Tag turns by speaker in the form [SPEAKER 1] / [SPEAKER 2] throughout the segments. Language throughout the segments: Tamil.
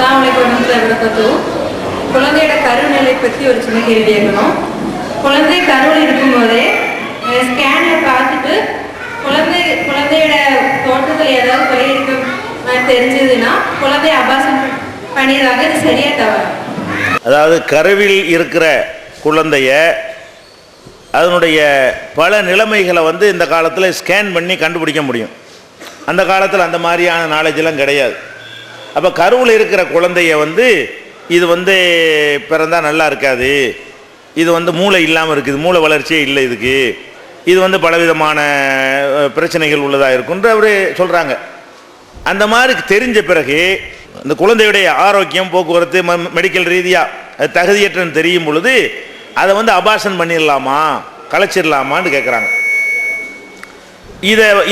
[SPEAKER 1] அஸ்ஸலாமு அலைக்கும் வரஹ்மத்துல்லாஹி வபரகாத்துஹு. குழந்தையோட கருநிலை பற்றி ஒரு சின்ன கேள்வி கேட்கணும். குழந்தை கருவில் இருக்கும்போதே ஸ்கேனில் பார்த்துட்டு குழந்தையோட தோற்றத்தில் ஏதாவது குறை இருக்க தெரிஞ்சதுன்னா குழந்தைய அபாசம் பண்ணிடுறாங்க. இது சரியா தவறு?
[SPEAKER 2] அதாவது கருவில் இருக்கிற குழந்தைய அதனுடைய பல நிலைமைகளை இந்த காலத்தில் ஸ்கேன் பண்ணி கண்டுபிடிக்க முடியும். அந்த காலத்தில் அந்த மாதிரியான நாலேஜெலாம் கிடையாது. அப்போ கருவில் இருக்கிற குழந்தைய இது பிறந்தால் நல்லா இருக்காது, இது மூளை இல்லாமல் இருக்குது, மூளை வளர்ச்சியே இல்லை இதுக்கு, இது பலவிதமான பிரச்சனைகள் உள்ளதாக இருக்குன்ற அவர் சொல்கிறாங்க. அந்த மாதிரி தெரிஞ்ச பிறகு இந்த குழந்தையுடைய ஆரோக்கியம், போக்குவரத்து, மெடிக்கல் ரீதியாக தகுதியற்றன்னு தெரியும் பொழுது அதை அபார்ஷன் பண்ணிடலாமா, கலைச்சிடலாமான்னு கேட்குறாங்க.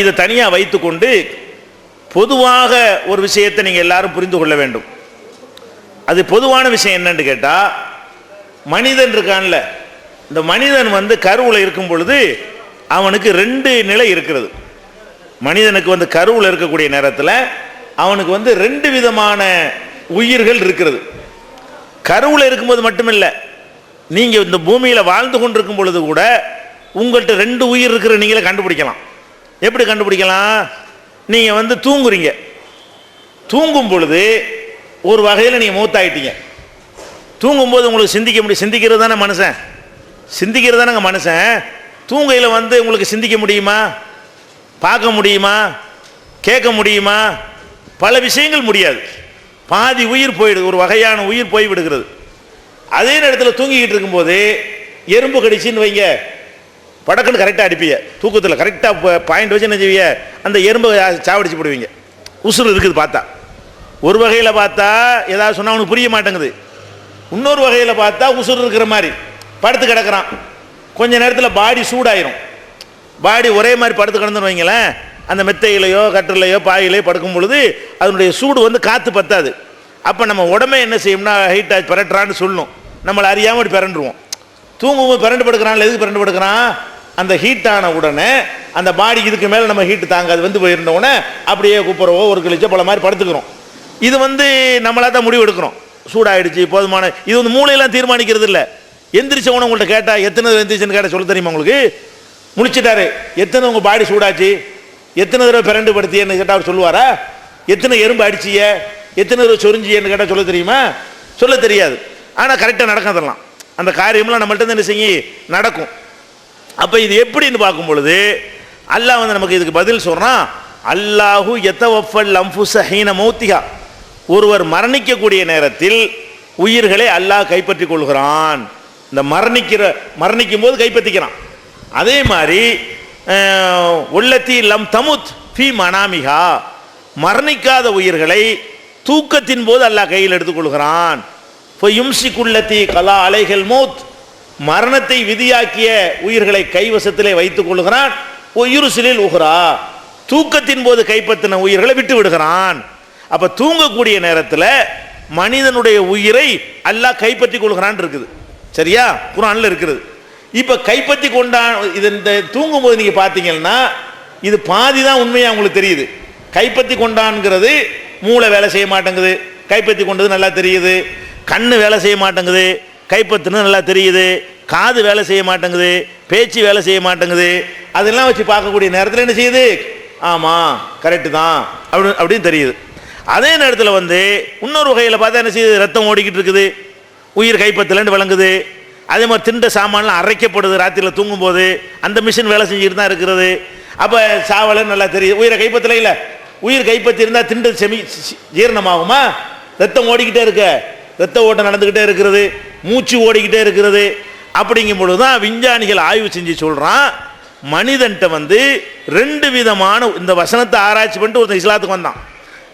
[SPEAKER 2] இதை தனியாக வைத்துக்கொண்டு பொதுவாக ஒரு விஷயத்தை நீங்கள் எல்லாரும் புரிந்து கொள்ள வேண்டும். அது பொதுவான விஷயம் என்னன்னு கேட்டால், மனிதன் இருக்கான்ல, இந்த மனிதன் கருவில் இருக்கும் பொழுது அவனுக்கு ரெண்டு நிலை இருக்கிறது. மனிதனுக்கு கருவில் இருக்கக்கூடிய நேரத்தில் அவனுக்கு ரெண்டு விதமான உயிர்கள் இருக்கிறது. கருவில் இருக்கும்போது மட்டுமில்லை, நீங்கள் இந்த பூமியில் வாழ்ந்து கொண்டிருக்கும் பொழுது கூட உங்கள்கிட்ட ரெண்டு உயிர் இருக்கிற நீங்களே கண்டுபிடிக்கலாம். எப்படி கண்டுபிடிக்கலாம்? நீங்கள் தூங்குறீங்க, தூங்கும் பொழுது ஒரு வகையில் நீங்கள் மூத்தாயிட்டீங்க. தூங்கும்போது உங்களுக்கு சிந்திக்க முடியும், சிந்திக்கிறது தானே மனுஷன், சிந்திக்கிறது தானேங்க மனுஷன். தூங்கையில் உங்களுக்கு சிந்திக்க முடியுமா, பார்க்க முடியுமா, கேட்க முடியுமா? பல விஷயங்கள் முடியாது. பாதி உயிர் போயிடுது, ஒரு வகையான உயிர் போய் விடுகிறது. அதே நேரத்தில் தூங்கிக்கிட்டு இருக்கும்போது எறும்பு கடிச்சின்னு வைங்க, படக்குன்னு கரெக்டாக அடிப்பீங்க. தூக்கத்தில் கரெக்டாக பாயிண்ட் வச்சு என்ன செய்வீங்க, அந்த எறும்பை சாவடிச்சு போடுவீங்க. உசுறு இருக்குது பார்த்தா. ஒரு வகையில் பார்த்தா ஏதாவது சொன்னால் அவனுக்கு புரிய மாட்டேங்குது. இன்னொரு வகையில் பார்த்தா உசுறு இருக்கிற மாதிரி படுத்து கிடக்கிறான். கொஞ்ச நேரத்தில் பாடி சூடாயிரும். பாடி ஒரே மாதிரி படுத்து கிடந்துன்னு வைங்களேன், அந்த மெத்தையிலையோ கட்டிலையோ பாயிலையோ படுக்கும் பொழுது அதனுடைய சூடு காற்று பத்தாது. அப்போ நம்ம உடம்பே என்ன செய்யும்னா ஹீட் ஆச்சு பிறட்டுறான்னு சொல்லணும். நம்மளை அறியாமல் பிறண்டுருவோம். தூங்கும்போது பிறண்டு படுக்கிறான்ல, எதுக்கு பிறண்டு படுக்கிறான்? அந்த ஹீட்டான உடனே அந்த பாடி இதுக்கு மேலே நம்ம ஹீட்டு தாங்காது போயிருந்த உடனே அப்படியே குப்புறவோ ஒரு கிழிச்சோ பல மாதிரி படுத்துக்கிறோம். இது நம்மளாக தான் முடிவு எடுக்கிறோம். சூடாயிடுச்சு போதுமான. இது மூளையெல்லாம் தீர்மானிக்கிறது இல்லை. எந்திரிச்சவனை உங்கள்கிட்ட கேட்டால் எத்தனை எந்திரிச்சுன்னு கேட்டால் சொல்ல தெரியுமா உங்களுக்கு? முடிச்சிட்டாரு, எத்தனை உங்கள் பாடி சூடாச்சு, எத்தனை தடவை பிறண்டு படுத்தியன்னு கேட்டால் அவர் சொல்லுவாரா? எத்தனை எறும்பு அடிச்சிய, எத்தனை தடவை சொரிஞ்சியன்னு கேட்டால் சொல்ல தெரியுமா? சொல்ல தெரியாது. ஆனால் கரெக்டாக நடக்கிறதெல்லாம் அந்த காரியம்லாம் நம்மள்ட்ட என்ன செய்யும், நடக்கும். அப்போ இது எப்படின்னு பார்க்கும் பொழுது அல்லாஹ் நமக்கு இதுக்கு பதில் சொல்கிறான். அல்லாஹு யதவஃபல் அன்ஃபுஸ ஹீன மௌத்திஹா, ஒருவர் மரணிக்கக்கூடிய நேரத்தில் உயிர்களை அல்லாஹ் கைப்பற்றி கொள்கிறான். இந்த மரணிக்கும் போது கைப்பற்றிக்கிறான். அதே மாதிரி உள்ளத்தி லம் தமுத் ஃபி மனாமிஹா, மரணிக்காத உயிர்களை தூக்கத்தின் போது அல்லாஹ் கையில் எடுத்துக்கொள்கிறான். இப்போ யும்சிகுல்லத்தி கலா அலைகள் மௌத், மரணத்தை விதியாக்கிய உயிர்களை கைவசத்திலே வைத்துக் கொள்கிறான். யுர்சிலில் உஹ்ரா, தூக்கத்தின் போது கைப்பற்றின உயிர்களை விட்டு விடுகிறான். அப்போ தூங்கக்கூடிய நேரத்தில் மனிதனுடைய உயிரை அல்லாஹ் கைப்பற்றி கொள்கிறான் இருக்குது. சரியா? குர்ஆன்ல இருக்கிறது. இப்போ கைப்பற்றி கொண்டான். இது இந்த தூங்கும்போது நீங்கள் பார்த்தீங்கன்னா இது பாதி தான் உண்மையாக உங்களுக்கு தெரியுது. கைப்பற்றி கொண்டான்ங்கிறது மூளை வேலை செய்ய மாட்டேங்குது, கைப்பற்றி கொண்டது நல்லா தெரியுது. கண்ணு வேலை செய்ய மாட்டேங்குது, கைப்பற்றுன்னு நல்லா தெரியுது. காது வேலை செய்ய மாட்டேங்குது, பேச்சு வேலை செய்ய மாட்டேங்குது. அதெல்லாம் வச்சு பார்க்கக்கூடிய நேரத்தில் என்ன செய்யுது? ஆமாம் கரெக்டு தான் அப்படின்னு தெரியுது. அதே நேரத்தில் இன்னொரு வகையில் பார்த்தா என்ன செய்யுது? ரத்தம் ஓடிக்கிட்டு இருக்குது, உயிர் கைப்பற்றலன்னு விளங்குது. அதே மாதிரி திண்ட சாமான்லாம் அரைக்கப்படுது ராத்திரியில் தூங்கும்போது, அந்த மிஷின் வேலை செஞ்சுக்கிட்டு தான் இருக்கிறது. அப்போ சாவலன்னு நல்லா தெரியுது. உயிரை கைப்பற்றல இல்லை, உயிர் கைப்பற்றி இருந்தால் திண்டு ஜீரணமாகுமா? ரத்தம் ஓடிக்கிட்டே இருக்க, ரத்த ஓட்டம் நடந்துக்கிட்டே இருக்கிறது, மூச்சு ஓடிக்கிட்டே இருக்கிறது. அப்படிங்கும் பொழுது தான் விஞ்ஞானிகள் ஆய்வு செஞ்சு சொல்கிறான், மனிதன்ட்ட ரெண்டு விதமான, இந்த வசனத்தை ஆராய்ச்சி பண்ணிட்டு ஒருத்தன் இஸ்லாத்துக்கு வந்தான்.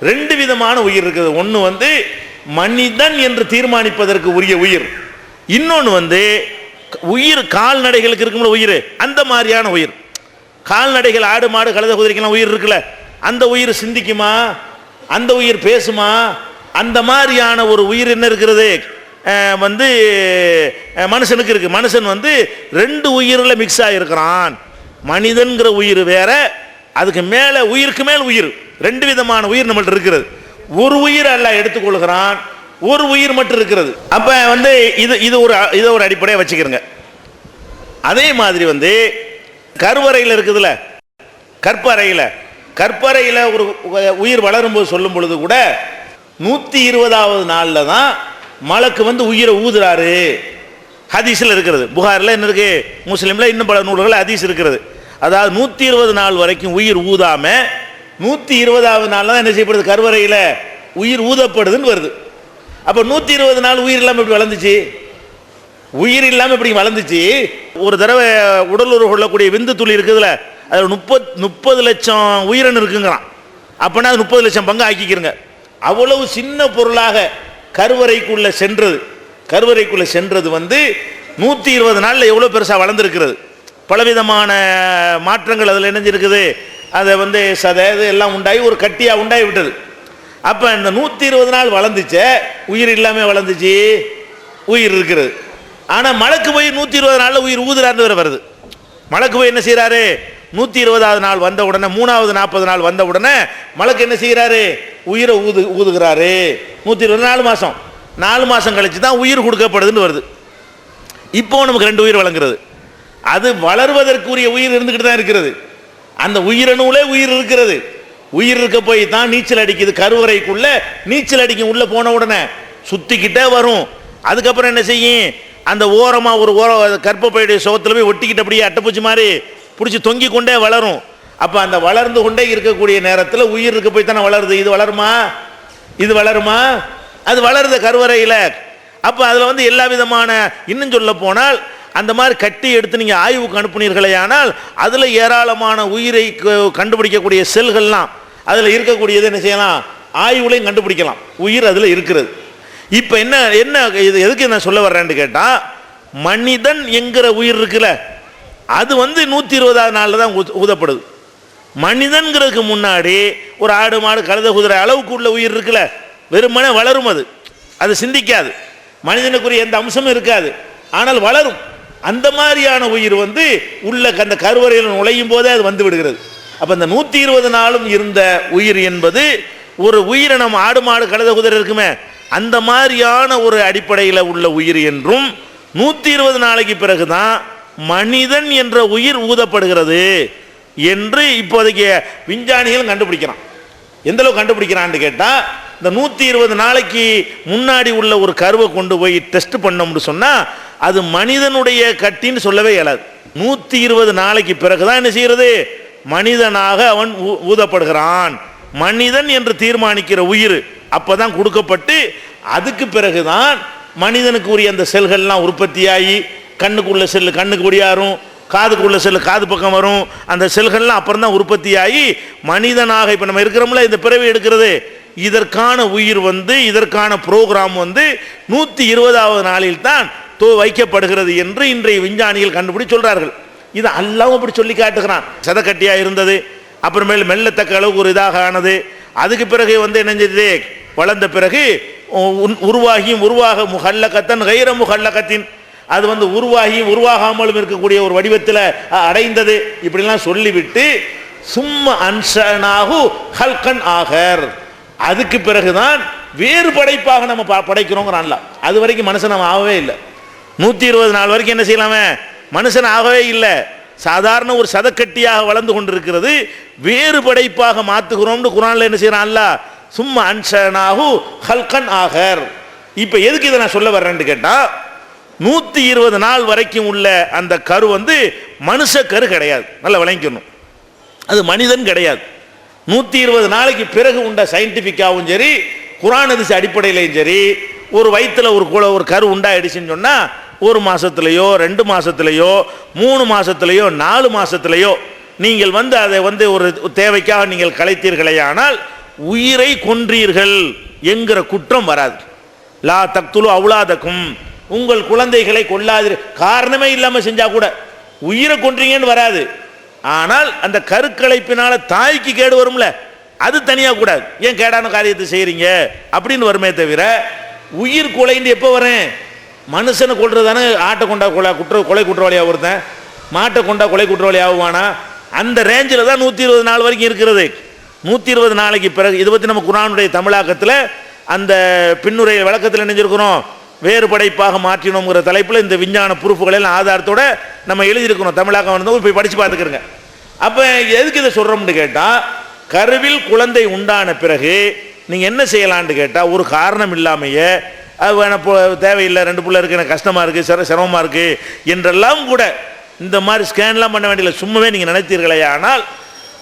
[SPEAKER 2] ரெண்டு விதமான உயிர் இருக்குது. ஒன்று மனிதன் என்று தீர்மானிப்பதற்கு உரிய உயிர், இன்னொன்று உயிர் கால்நடைகளுக்கு இருக்கும்ல உயிர், அந்த மாதிரியான உயிர். கால்நடைகள் ஆடு மாடு கழுத குதிரைக்கெல்லாம் உயிர் இருக்குல்ல, அந்த உயிர் சிந்திக்குமா, அந்த உயிர் பேசுமா? அந்த மாதிரியான ஒரு உயிர் என்ன இருக்கிறது மனுஷனுக்கு இருக்கு. மனுஷன் ரெண்டு உயிரில் மிக்ஸ் ஆகிருக்கிறான். மனிதன்கிற உயிர் வேற, அதுக்கு மேலே உயிருக்கு மேல் உயிர், ரெண்டு விதமான உயிர் நம்மள்ட்ட இருக்கிறது. ஒரு உயிர் அல்லாஹ் எடுத்துக்கொள்கிறான், ஒரு உயிர் மட்டும் இருக்கிறது. அப்ப வந்து இது ஒரு அடிப்படையை வச்சுக்கிறங்க. அதே மாதிரி வந்து கருவறையில் இருக்குதுல்ல, கற்பறையில் ஒரு உயிர் வளரும் போது சொல்லும் பொழுது கூட 120வது நாள்ல தான் மலக்கு வந்து உயிரை ஊதுறாரு. ஹதீஸ்ல இருக்கிறது, புகாரில் என்ன இருக்கு, முஸ்லீம்ல இன்னும் பல நூல்கள் ஹதீஸ் இருக்கிறது. அதாவது 120 நாள் வரைக்கும் உயிர் ஊதாம 120வது நாள் தான் என்ன செய்யப்படுது, கருவறையில் உயிர் ஊதப்படுதுன்னு வருது. அப்போ 120 நாள் உயிர் இல்லாமல் எப்படி வளர்ந்துச்சு? உயிர் இல்லாமல் இப்படி வளர்ந்துச்சு. ஒரு தடவை உடலுறவு கொள்ளக்கூடிய விந்து துளி இருக்குதுல்ல, அதில் 30 லட்சம் உயிரணு இருக்குங்கிறான். அப்படின்னா அது 30 லட்சம் பங்கு ஆக்கிக்கிறங்க. அவ்வளவு சின்ன பொருளாக கருவறைக்குள்ள சென்றது வந்து 120 நாளில் எவ்வளோ பெருசாக வளர்ந்துருக்கிறது. பலவிதமான மாற்றங்கள் அதில் இணைஞ்சிருக்குது. அதை வந்து சதை எல்லாம் உண்டாகி ஒரு கட்டியாக உண்டாகி விட்டது. அப்போ இந்த 120 நாள் வளர்ந்துச்ச, உயிர் இல்லாமல் வளர்ந்துச்சு, உயிர் இருக்கிறது. ஆனால் மலக்கு போய் 120 நாளில் உயிர் ஊதுறாருன்னு வேற வருது. மலக்கு போய் என்ன செய்கிறாரு, 120வது நாள் வந்த உடனே 3வது 40 நாள் வந்த உடனே மலக்கு என்ன செய்கிறாரு, உயிரை ஊதுகிறாரு. 120 4 மாதம் கழிச்சு தான் உயிர் கொடுக்கப்படுதுன்னு வருது. இப்போ நமக்கு 2 உயிர் வழங்குறது. அது வளர்வதற்குரிய உயிர் இருந்துக்கிட்டு தான் இருக்கிறது. அந்த உயிரணுவிலே உயிர் இருக்கிறது. உயிர் இருக்க போய் தான் நீச்சல் அடிக்குது. கருவறைக்குள்ள நீச்சல் அடிக்கும். உள்ள போன உடனே சுத்திக்கிட்டே வரும். அதுக்கப்புறம் என்ன செய்யும், அந்த ஓரமா ஒரு கற்பப்பையுடைய சுகத்தில் போய் ஒட்டிக்கிட்டு அப்படியே அட்டைப்பூச்சி மாதிரி பிடிச்சி தொங்கி கொண்டே வளரும். அப்போ அந்த வளர்ந்து கொண்டே இருக்கக்கூடிய நேரத்தில் உயிர் இருக்க போய் தானே வளருது. இது வளருமா? அது வளருது கருவறையில். அப்போ அதில் வந்து எல்லா விதமான, இன்னும் சொல்ல போனால் அந்த மாதிரி கட்டி எடுத்து நீங்கள் ஆய்வுக்கு அனுப்புனீர்களே ஆனால் அதில் ஏராளமான உயிரை கண்டுபிடிக்கக்கூடிய செல்கள்லாம் அதில் இருக்கக்கூடியது என்ன செய்யலாம், ஆய்வுலையும் கண்டுபிடிக்கலாம். உயிர் அதில் இருக்கிறது. இப்போ என்ன இது எதுக்கு நான் சொல்ல வர்றேன்னு கேட்டால், மனிதன் என்கிற உயிர் இருக்குல்ல, அது வந்து 120வது நாளில் தான் ஊதப்படுது. மனிதன்கிறதுக்கு முன்னாடி ஒரு ஆடு மாடு கழுத குதிரை அளவுக்கு உள்ள உயிர் இருக்குல்ல, வெறுமனே வளரும். அது சிந்திக்காது, மனிதனுக்குரிய எந்த அம்சமும் இருக்காது, ஆனால் வளரும். அந்த மாதிரியான உயிர் வந்து உள்ள அந்த கருவறையில் நுழையும் போதே அது வந்து விடுகிறது. அப்போ இந்த 120 நாளும் இருந்த உயிர் என்பது ஒரு உயிரினம், ஆடு மாடு கழுத குதிரை இருக்குமே, அந்த மாதிரியான ஒரு அடிப்படையில் உள்ள உயிர் என்றும் 120 நாளைக்கு பிறகுதான் மனிதன் என்ற உயிர் ஊதப்படுகிறது என்று இப்போதைக்கு விஞ்ஞானிகள் கண்டுபிடிக்கிறான். எந்த அளவுக்கு கண்டுபிடிக்கிறான்னு கேட்டால், இந்த 120 நாளைக்கு முன்னாடி உள்ள ஒரு கருவை கொண்டு போய் டெஸ்ட் பண்ணோம்னு சொன்னால் அது மனிதனுடைய கட்டின்னு சொல்லவே இயலாது. 120 நாளைக்கு பிறகுதான் என்ன செய்கிறது, மனிதனாக அவன் ஊதப்படுகிறான். மனிதன் என்று தீர்மானிக்கிற உயிர் அப்பதான் கொடுக்கப்பட்டு அதுக்கு பிறகுதான் மனிதனுக்கு உரிய அந்த செல்கள்லாம் உற்பத்தியாகி கண்ணுக்குள்ள செல்லு கண்ணுக்கு ஒடியாரும், காதுக்குள்ள செல்லு காது பக்கம் வரும். அந்த செல்கள்லாம் அப்புறம் தான் உற்பத்தியாகி மனிதனாக இப்போ நம்ம இருக்கிறோம்ல, இந்த பிறவி எடுக்கிறது, இதற்கான உயிர் வந்து இதற்கான புரோகிராம் வந்து 120வது நாளில் தான் வைக்கப்படுகிறது என்று இன்றைய விஞ்ஞானிகள் கண்டுபிடிச்சு சொல்றார்கள். இது அல்லாஹ் அப்படி சொல்லி காட்டுகிறான். சதக்கட்டியா இருந்தது, அப்புறமேல் மெல்லத்தக்க அளவுக்கு ஒரு இதாக ஆனது. அதுக்கு பிறகு வந்து என்ன செஞ்சது, வளர்ந்த பிறகு உருவாக முகல்லகத்தன் கைர முகல்லகத்தின், அது வந்து உருவாகியும் உருவாகாமலும் இருக்கக்கூடிய ஒரு வடிவத்தில் அடைந்தது. இப்படிலாம் சொல்லிவிட்டு சும்மா அன்ஷனாஹு ஹல்கன் ஆகர், அதுக்கு பிறகுதான் வேறு படைப்பாக நம்ம படைக்கிறோங்கிறான்ல. அது வரைக்கும் மனுஷன் நம்ம ஆகவே இல்லை. 120 நாள் வரைக்கும் என்ன செய்யலாமே, மனுஷன் ஆகவே இல்லை. சாதாரண ஒரு சதக்கட்டியாக வளர்ந்து கொண்டிருக்கிறது, வேறு படைப்பாக மாற்றுகிறோம்னு குரான்ல என்ன செய்யறான்ல, சும்மா அன்ஷனாஹு ஹல்கன் ஆகர். இப்போ எதுக்கு இதை நான் சொல்ல வர்றேன்னு கேட்டால், 120 நாள் வரைக்கும் உள்ள அந்த கரு வந்து மனுஷ கரு கிடையாது, நல்லா விளங்கிக்கணும். அது மனிதன் கிடையாது. 120 நாளைக்கு பிறகு உண்ட சயின்டிஃபிக்காகவும் சரி குரான் ஹதீஸ் அடிப்படையிலையும் சரி, ஒரு வயிற்றில் ஒரு கரு உண்டாயிடுச்சுன்னு சொன்னால் 1 மாதத்துலையோ 2 மாதத்துலையோ 3 மாதத்துலையோ 4 மாதத்துலையோ நீங்கள் வந்து அதை வந்து ஒரு தேவைக்காக நீங்கள் கலைத்தீர்களேயானால் உயிரை கொன்றீர்கள் என்கிற குற்றம் வராது. லா தக்துலு அவுலாதக்கும், உங்கள் குழந்தைகளை கொள்ளாது, காரணமே இல்லாமல் செஞ்சா கூட உயிரை கொன்றீங்கன்னு வராது. ஆனால் அந்த கருக்கலைப்பினால தாய்க்கு கேடு வரும்ல, அது தனியாக கூடாது. ஏன் கேடான காரியத்தை செய்கிறீங்க அப்படின்னு வருமே தவிர, உயிர் கொலைன்னு எப்போ வரேன், மனுஷனை கொள்றதானே. ஆட்டை கொண்டா கொலை குற்றவாளியாக ஒருத்தன், மாட்டை கொண்டா கொலை குற்றவாளி ஆகுவானா? அந்த ரேஞ்சில் தான் 120 நாள் வரைக்கும் இருக்கிறது. 120 நாளைக்கு பிறகு இதை பற்றி நம்ம குர்ஆனுடைய தமிழாக்கத்தில் அந்த பின்னுரை விளக்கத்தில் நினைஞ்சிருக்கிறோம். வேறு படைப்பாக மாற்றினோங்கிற தலைப்பில் இந்த விஞ்ஞான ப்ரூஃபுகள் எல்லாம் ஆதாரத்தோட நம்ம எழுதியிருக்கிறோம். தமிழாக்கம் வந்தவங்க போய் படித்து பார்த்துக்கிறங்க. அப்போ எதுக்கு இதை சொல்கிறோம்னு கேட்டால், கருவில் குழந்தை உண்டான பிறகு நீங்கள் என்ன செய்யலான்னு கேட்டால், ஒரு காரணம் இல்லாமையே அது வேணா தேவையில்லை, 2 பிள்ளை இருக்குது, எனக்கு கஷ்டமாக இருக்குது, சிரமமாக இருக்குது என்றெல்லாம் கூட இந்த மாதிரி ஸ்கேன்லாம் பண்ண வேண்டியதில்லை. சும்மாவே நீங்கள் நினைத்தீர்களே ஆனால்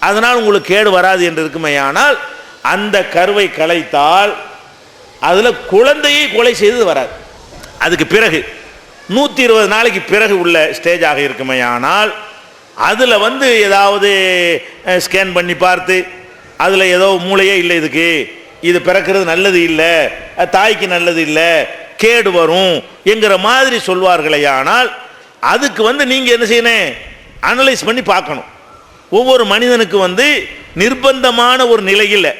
[SPEAKER 2] அதனால் உங்களுக்கு கேடு வராது என்று இருக்குமே. ஆனால் அந்த கருவை கலைத்தால் அதில் குழந்தையை கொலை செய்தது வராது. அதுக்கு பிறகு 120 நாளைக்கு பிறகு உள்ள ஸ்டேஜாக இருக்குமே. ஆனால் அதில் ஏதாவது ஸ்கேன் பண்ணி பார்த்து அதில் ஏதோ மூளையே இல்லை, இது பிறக்கிறது நல்லது இல்லை, தாய்க்கு நல்லது இல்லை, கேடு வரும் என்கிற மாதிரி சொல்வார்களே. ஆனால் அதுக்கு நீங்கள் என்ன செய்யணும், அனலைஸ் பண்ணி பார்க்கணும். ஒவ்வொரு மனிதனுக்கு நிர்பந்தமான ஒரு நிலையில்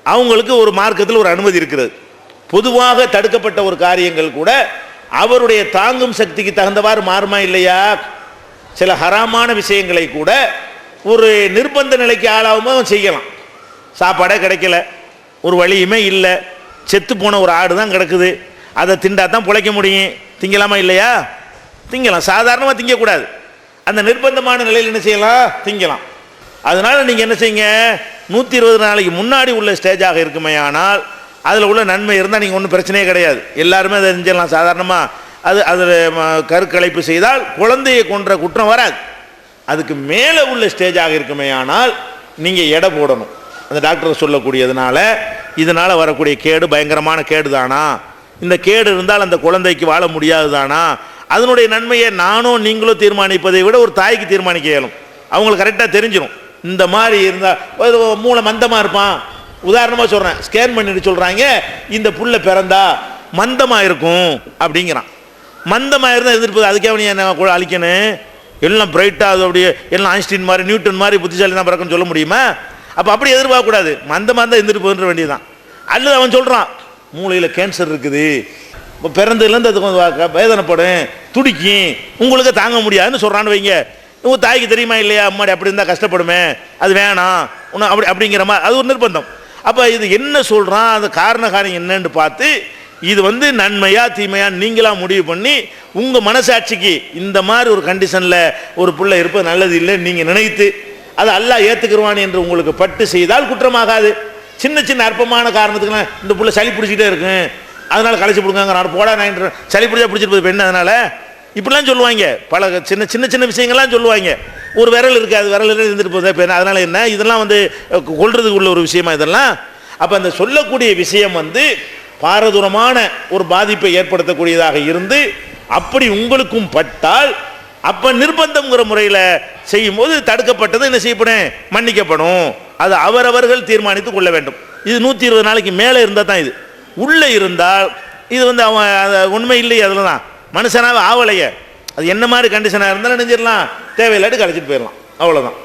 [SPEAKER 2] அவங்களுக்கு ஒரு மார்க்கத்தில் ஒரு அனுமதி இருக்கிறது. பொதுவாக தடுக்கப்பட்ட ஒரு காரியங்கள் கூட அவருடைய தாங்கும் சக்திக்கு தகுந்தவாறு மாறுமா இல்லையா? சில ஹராமான விஷயங்களை கூட ஒரு நிர்பந்த நிலைக்கு ஆளாகவும் செய்யலாம். சாப்பாடே கிடைக்கல, ஒரு வழியுமே இல்லை, செத்து போன ஒரு ஆடு தான் கிடக்குது, அதை திண்டா தான் பிழைக்க முடியும், திங்கலாமா இல்லையா? திங்கலாம். சாதாரணமாக திங்கக்கூடாது, அந்த நிர்பந்தமான நிலையில் என்ன செய்யலாம், திங்கலாம். அதனால் நீங்கள் என்ன செய்யுங்க, 120 நாளைக்கு முன்னாடி உள்ள ஸ்டேஜாக இருக்குமே. ஆனால் அதில் உள்ள நன்மை இருந்தால் நீங்கள் ஒன்றும் பிரச்சனையே கிடையாது, எல்லாருமே அதை செஞ்சிடலாம் சாதாரணமாக. அதில் கருக்கலைப்பு செய்தால் குழந்தையை கொன்ற குற்றம் வராது. அதுக்கு மேலே உள்ள ஸ்டேஜாக இருக்குமே. ஆனால் நீங்கள் எடை போடணும். அந்த டாக்டர் சொல்லக்கூடியதுனால இதனால் வரக்கூடிய கேடு பயங்கரமான கேடு தானா, இந்த கேடு இருந்தால் அந்த குழந்தைக்கு வாழ முடியாது தானா, அதனுடைய நன்மையை நானோ நீங்களோ தீர்மானிப்பதை விட ஒரு தாய்க்கு தீர்மானிக்க இயலும். அவங்களுக்கு கரெக்டாக தெரிஞ்சிடும். இந்த மாதிரி இருந்தால் மூளை மந்தமாக இருப்பான், உதாரணமாக சொல்கிறேன், ஸ்கேன் பண்ணிட்டு சொல்கிறாங்க இந்த புள்ள பிறந்தா மந்தமாக இருக்கும் அப்படிங்கிறான். மந்தமாக இருந்தால் இருந்துட்டு போகுது, அதுக்கே அவனி என்ன அழிக்கணும், எல்லாம் பிரைட்டாக அது அப்படியே எல்லாம் ஐன்ஸ்டீன் மாதிரி நியூட்டன் மாதிரி புத்திசாலி தான் பிறக்குன்னு சொல்ல முடியுமா? அப்போ அப்படி எதிர்பார்க்கக்கூடாது, மந்தமாக இருந்தால் இருந்துட்டு போகின்ற வேண்டியதுதான். அல்லது அவன் சொல்கிறான் மூளையில் கேன்சர் இருக்குது, இப்போ பிறந்ததுலேருந்து அது கொஞ்சம் வேதனைப்படும், துடிக்கும், உங்களுக்கு தாங்க முடியாதுன்னு சொல்கிறான்னு வைங்க. உங்கள் தாய்க்கு தெரியுமா இல்லையா, அம்மாடி அப்படி இருந்தால் கஷ்டப்படுமே, அது வேணாம் ஒன்றும் அப்படிங்கிற மாதிரி அது ஒரு நிர்பந்தம். அப்போ இது என்ன சொல்கிறான், அந்த காரணம் என்னன்னு பார்த்து இது நன்மையா தீமையா நீங்களாக முடிவு பண்ணி உங்கள் மனசாட்சிக்கு இந்த மாதிரி ஒரு கண்டிஷனில் ஒரு பிள்ளை இருப்பது நல்லது இல்லைன்னு நீங்கள் நினைத்து அதை அல்லாஹ் ஏற்றுக்குருவான் என்று உங்களுக்கு பட்டு செய்தால் குற்றமாகாது. சின்ன சின்ன அற்பமான காரணத்துக்குலாம் இந்த பிள்ளை சளி பிடிச்சிக்கிட்டே இருக்கும், அதனால் கலைச்சி பிடிக்காங்க, போடா நான் சளி பிடிச்சா பிடிச்சிருப்பது பெண்ணு, அதனால் இப்படிலாம் சொல்லுவாங்க. பல சின்ன சின்ன சின்ன விஷயங்கள்லாம் சொல்லுவாங்க. ஒரு விரல் இருக்காது, விரல் இருந்துட்டு போதே பெண், அதனால் என்ன, இதெல்லாம் கொள்றதுக்கு உள்ள ஒரு விஷயமா இதெல்லாம். அப்போ அந்த சொல்லக்கூடிய விஷயம் பாரதூரமான ஒரு பாதிப்பை ஏற்படுத்தக்கூடியதாக இருந்து அப்படி உங்களுக்கும் பட்டால் அப்போ நிர்பந்தங்கிற முறையில் செய்யும்போது தடுக்கப்பட்டது என்ன செய்யப்படும், மன்னிக்கப்படும். அது அவரவர்கள் தீர்மானித்து கொள்ள வேண்டும். இது 120 நாளைக்கு மேலே இருந்தால் தான். இது உள்ளே இருந்தால் இது அவன் உண்மை இல்லை, அதில் தான் மனுஷனாக ஆவலைய, அது என்ன மாதிரி கண்டிஷனாக இருந்தாலும் நினைஞ்சிடலாம், தேவையில்லாட்டி கழிச்சிட்டு போயிடலாம், அவ்வளோதான்.